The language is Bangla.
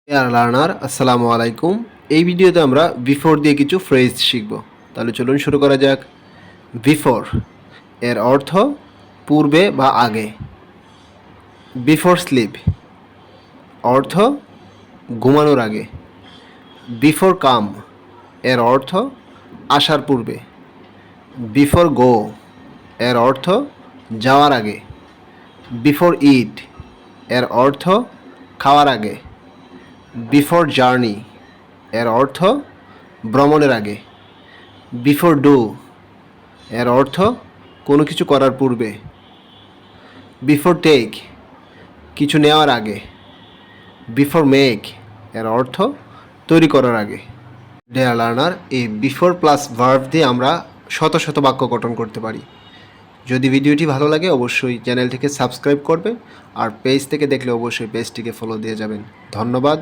ডিয়ার লার্নার আসসালামু আলাইকুম। এই ভিডিওতে আমরা বিফোর দিয়ে কিছু ফ্রেজ শিখব। তাহলে চলুন শুরু করা যাক। বিফোর এর অর্থ পূর্বে বা আগে। বিফোর স্লিপ অর্থ ঘুমানোর আগে। বিফোর কাম এর অর্থ আসার পূর্বে। বিফোর গো এর অর্থ যাওয়ার আগে। বিফোর ইট এর অর্থ খাওয়ার আগে। বিফোর জার্নি এর অর্থ ভ্রমণের আগে। বিফোর ডু এর অর্থ কোনো কিছু করার পূর্বে। বিফোর টেক কিছু নেওয়ার আগে। বিফোর মেক এর অর্থ তৈরি করার আগে। ডিয়ার লার্নার, এই বিফোর প্লাস ভার্ব দিয়ে আমরা শত শত বাক্য গঠন করতে পারি। যদি ভিডিওটি ভালো লাগে অবশ্যই চ্যানেলটিকে সাবস্ক্রাইব করবেন, আর পেজ থেকে দেখলে অবশ্যই পেজটিকে ফলো দিয়ে যাবেন। ধন্যবাদ।